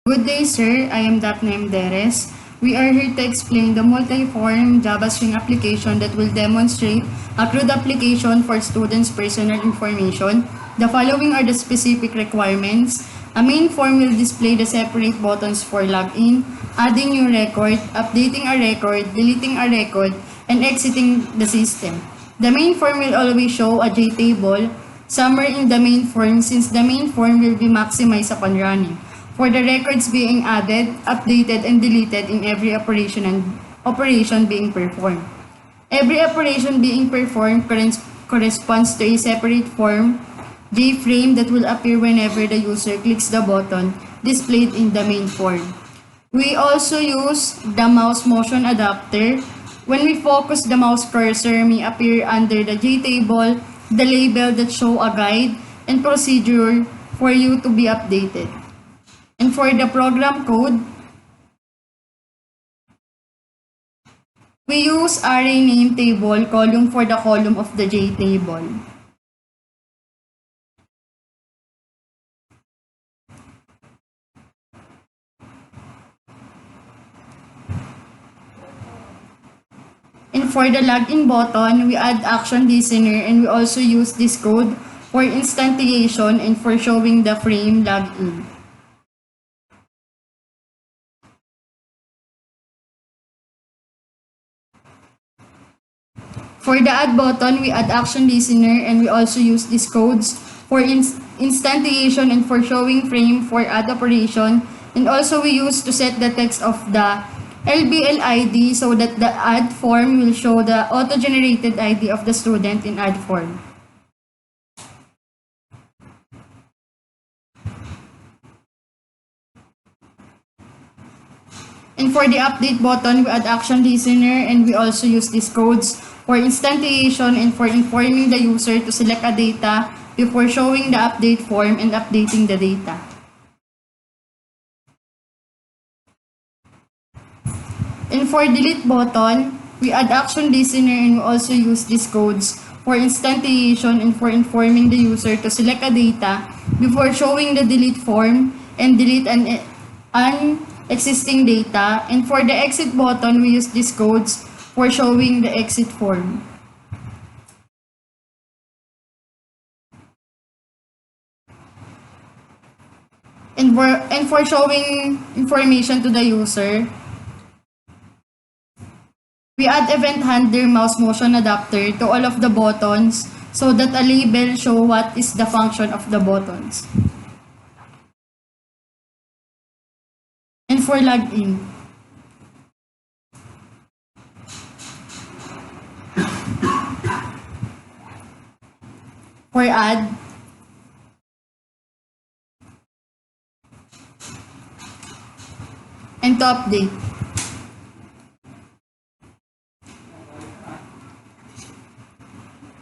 Good day, sir. I am Daphne Deres. We are here to explain the Multiform Java String application that will demonstrate a CRUD application for students' personal information. The following are the specific requirements. A main form will display the separate buttons for login, adding new record, updating a record, deleting a record, and exiting the system. The main form will always show a JTable somewhere in the main form since the main form will be maximized upon running for the records being added, updated, and deleted in every operation being performed. Every operation being performed corresponds to a separate form JFrame that will appear whenever the user clicks the button displayed in the main form. We also use the mouse motion adapter. When we focus, the mouse cursor may appear under the JTable, the label that show a guide and procedure for you to be updated. And for the program code, we use array name table column for the column of the JTable. And for the login button, we add action listener and we also use this code for instantiation and for showing the frame login. For the add button, we add action listener and we also use these codes for instantiation and for showing frame for add operation. And also we use to set the text of the LBL ID so that the add form will show the auto-generated ID of the student in add form. And for the update button, we add action listener and we also use these codes for instantiation and for informing the user to select a data before showing the update form and updating the data. And for delete button, we add action listener and we also use these codes for instantiation and for informing the user to select a data before showing the delete form and delete an existing data. And for the exit button, we use these codes for showing the exit form. And for showing information to the user, we add event handler mouse motion adapter to all of the buttons so that a label show what is the function of the buttons. And for login, for add, and to update.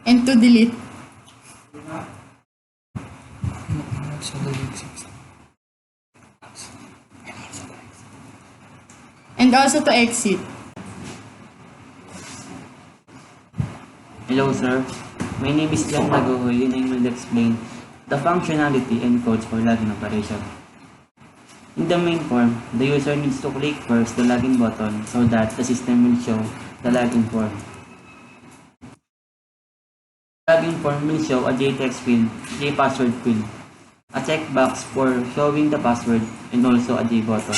And to delete. And also to exit. Hello sir, my name is Jan Nagohoy and I will explain the functionality and codes for login operation. In the main form, the user needs to click first the login button so that the system will show the login form. The login form will show a JText field, JPassword field, a checkbox for showing the password, and also a J button.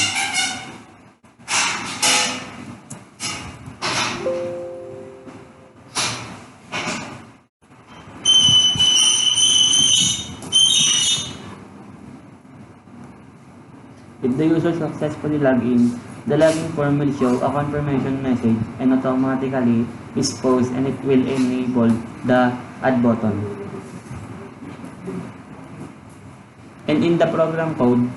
If the user successfully log in, the login form will show a confirmation message and automatically is paused and it will enable the add button. And in the program code,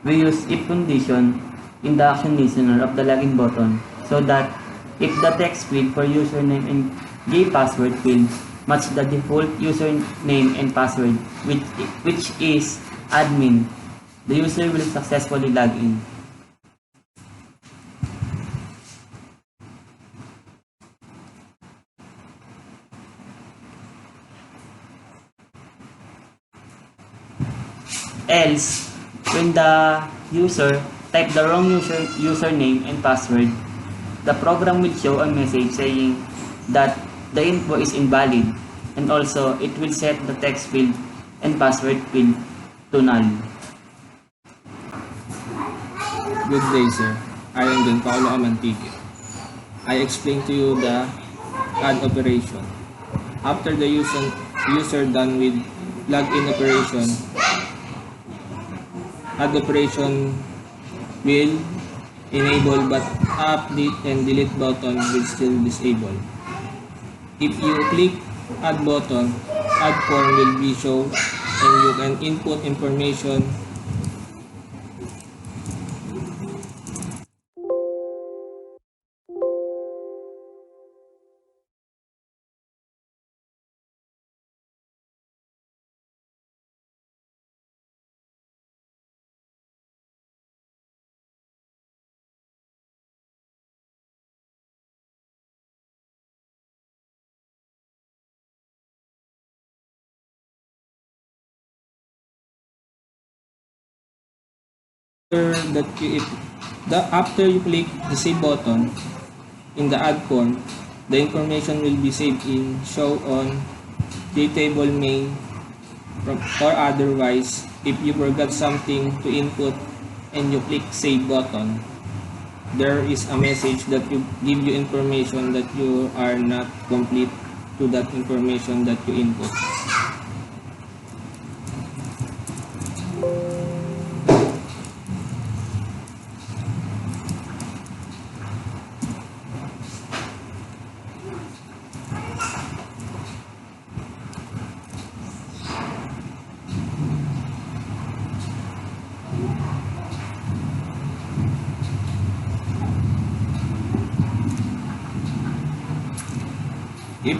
we use if condition in the action listener of the login button so that if the text field for username and password field match the default username and password which is admin, the user will successfully log in. Else, When the user type the wrong username and password, the program will show a message saying that the info is invalid, and also it will set the text field and password field to null. Good day, sir. I am Don Paulo Amantique. I explain to you the add operation. After the user done with login operation, add operation will enable but update and delete button will still disable. If you click add button, add form will be shown and you can input information. After you click the save button in the add form, the information will be saved in show on table main or otherwise. If you forgot something to input and you click save button, there is a message that you give you information that you are not complete to that information that you input.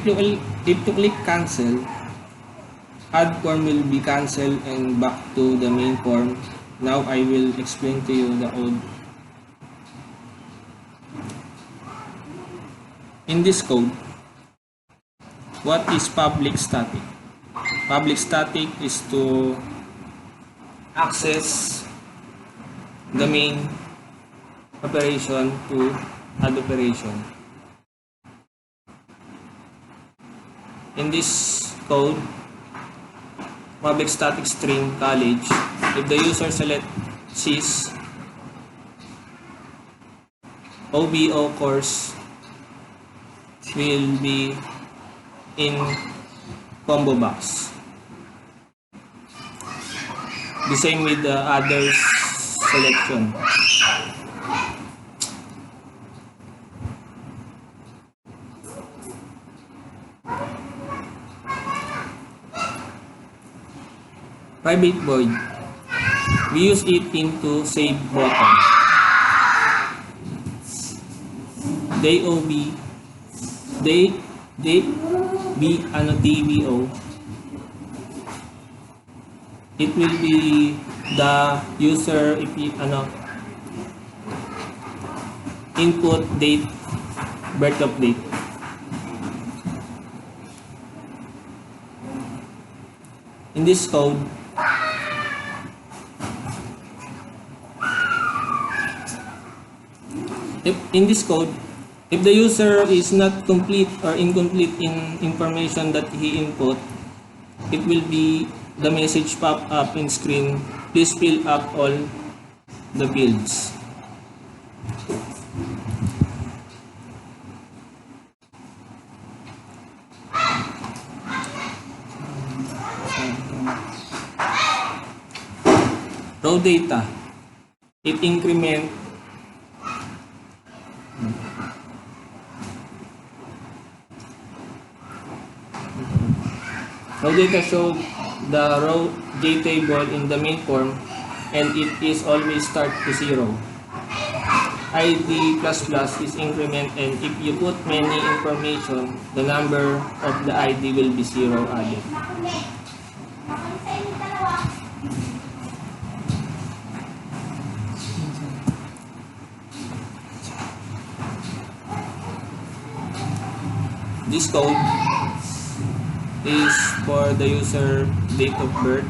If you click cancel, add form will be cancelled and back to the main form. Now I will explain to you the code. In this code, what is public static? Public static is to access the main operation to add operation. In this code, public static string college, if the user select sys OBO course will be in combo box. The same with the others selection. Private void, we use it into save button. DOB, DBO, it will be the user if you input date, birth of date. In this code, if the user is not complete or incomplete in information that he input, it will be the message pop up in screen. Please fill up all the fields. Raw data, it increment raw data show the raw J table in the main form and it is always start to 0. ID++ is increment and if you put many information, the number of the ID will be 0 added. This code is for the user date of birth.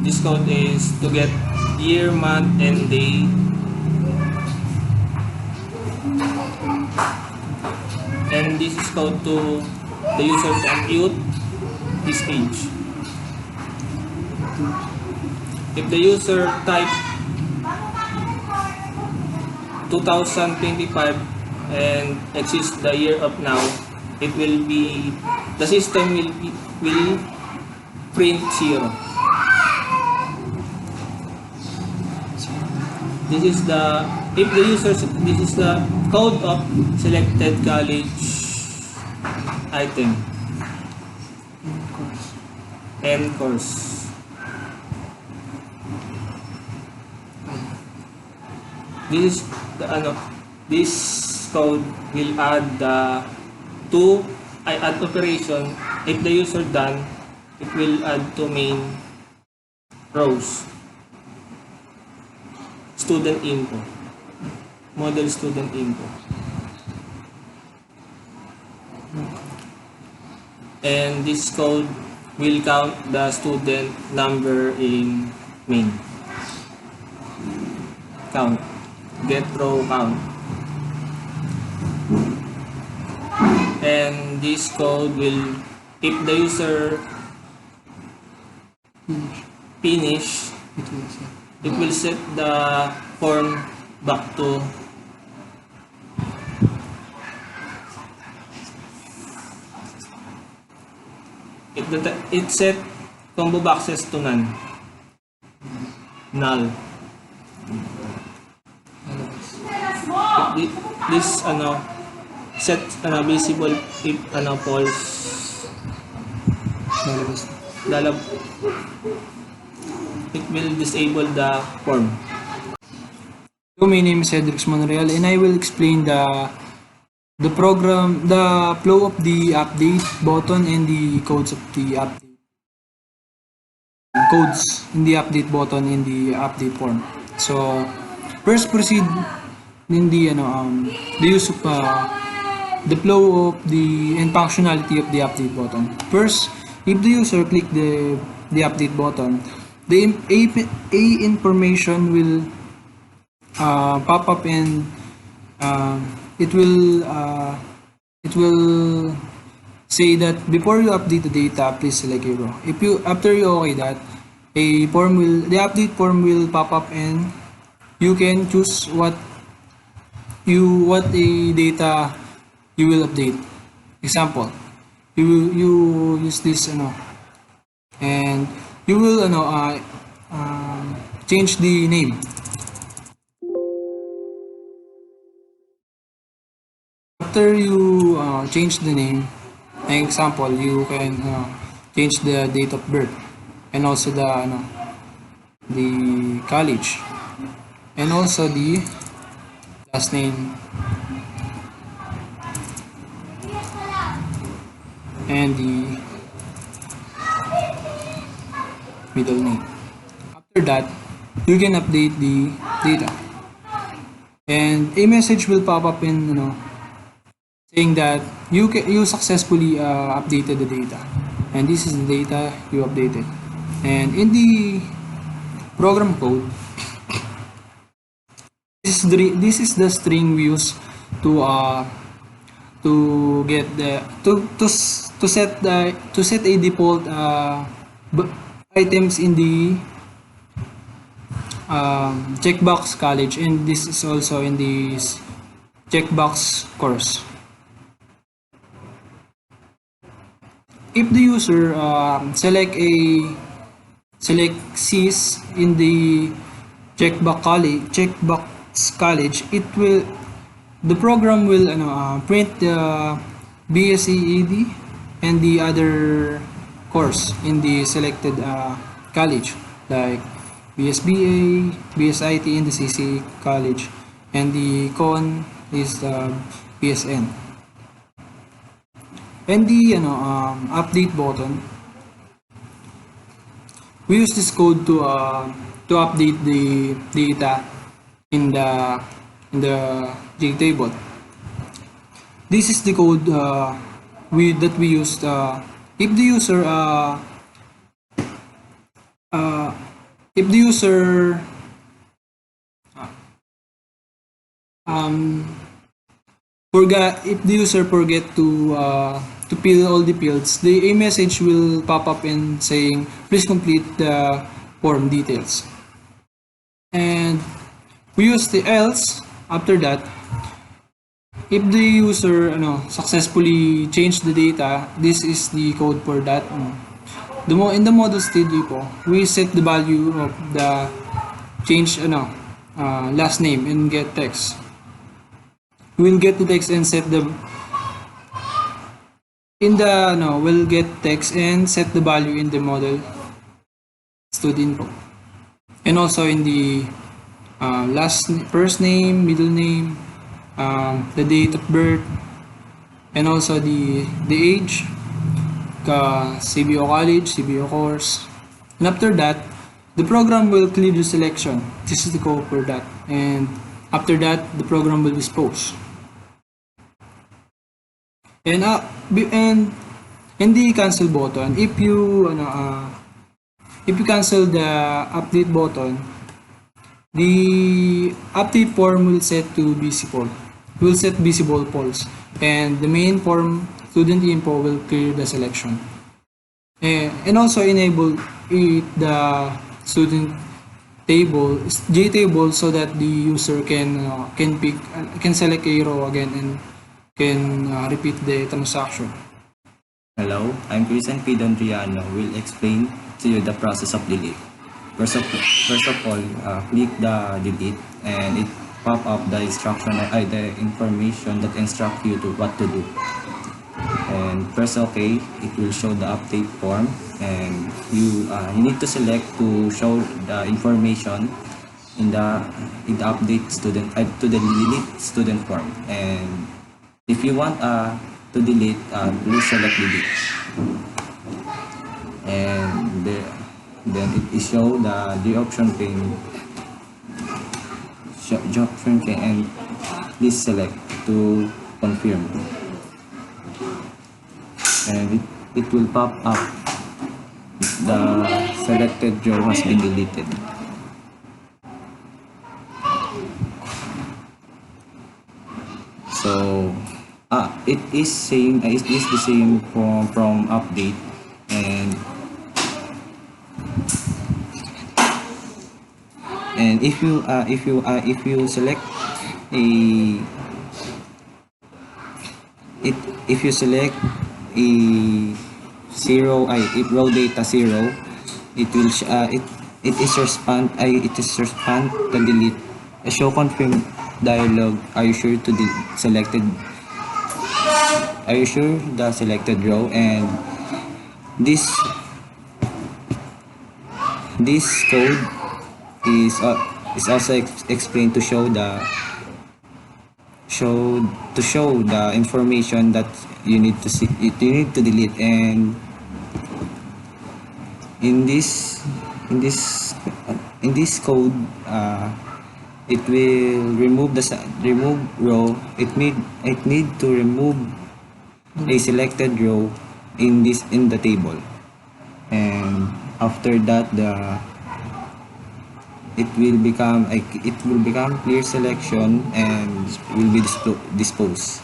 This code is to get year, month, and day. And this is code to the user to compute his age. If the user type 2025 and exists the year of now, it will be, the system will print 0. This is the, if the user, this is the code of selected college item and course. This is the this code will add the add operation. If the user done, it will add to main rows. Student info, model student info, and this code will count the student number in main. Count, get row count, and this code will, if the user finish, it will set the form back to it set combo boxes to none, null. This set visible if false, it will disable the form. Hello, my name is Cedric Monreal and I will explain the program, the flow of the update button and the codes of the update. Codes in the update button in the update form. So first proceed in the use of the flow of the and functionality of the update button. First, if the user click the update button, the A information will pop up and it will say that before you update the data, please select a row. If you after you okay that, the update form will pop up and you can choose what the data you will update. Example, you use this and you will change the name. After you change the name, an example, you can change the date of birth and also the college and also the last name and the middle name. After that, you can update the data and a message will pop up in saying that you successfully updated the data, and this is the data you updated. And in the program code, this is the string we use to get the to set a default items in the checkbox college, and this is also in this checkbox course. If the user select Cs in the checkbox college, the program will print the BSEAD and the other course in the selected college, like BSBA, BSIT in the CC college, and the con is the BSN. And the update button, we use this code to update the data in the JTable. This is the code that we used if the user if the user um, forget to fill all the fields, a message will pop up in saying please complete the form details. And we use the else after that. If the user successfully changed the data, this is the code for that. In the model stage po, we set the value of the change last name and get text. We'll get the text and set the we'll get text and set the value in the model student info, and also in the first name, middle name, the date of birth, and also the age, CBO college, CBO course. And after that, the program will clear the selection. This is the code for that. And after that, the program will dispose. And the cancel button, if you cancel the update button, the update form will set to visible. Will set visible false, and the main form student info will clear the selection. And also enable the student table, JTable, so that the user can select a row again and can repeat the transaction. Hello, I'm Chris and Pidondriano will explain to you the process of delete. First of all, click the delete and it pop up the the information that instruct you to what to do. And press OK, it will show the update form, and you need to select to show the information in the update student to the delete student form. And if you want to delete, please select delete, and then it is show the option pane, and please select to confirm, and it will pop up the selected row has been deleted. So it is the same from update, and if you select a zero, if row data 0, it will it is respond to delete. A show confirm dialog. Are you sure to the selected row? And this code is also explained to show the information that you need to delete. And in this code, it will remove row. It need to remove a selected row in the table, and after that it will become clear selection and will be disposed,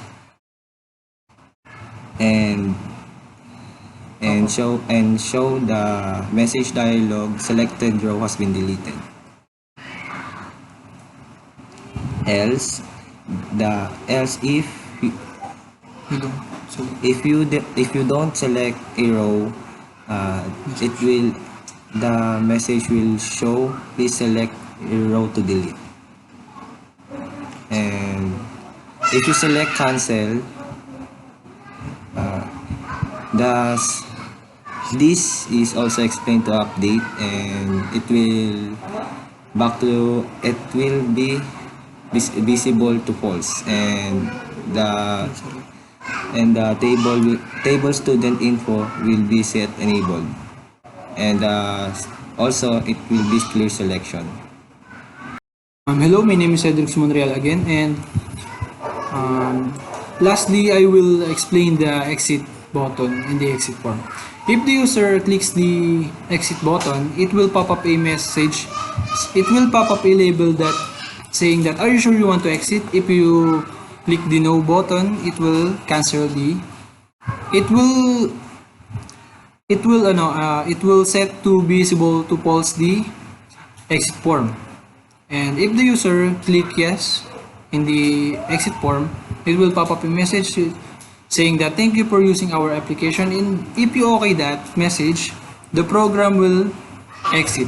and show the message dialog, selected row has been deleted. Else if you don't select a row, the message will show please select a row to delete. And if you select cancel, this is also explained to update, and it will be visible to false, and the table student info will be set enabled, and also it will be clear selection. Hello, my name is Cedric Monreal again, and lastly I will explain the exit button in the exit form. If the user clicks the exit button, it will pop up a message. It will pop up a label that saying that, are you sure you want to exit? If you click the no button, it will cancel the. It will set to visible to false the exit form. And if the user click yes in the exit form, it will pop up a message saying that thank you for using our application. And if you okay that message, the program will exit.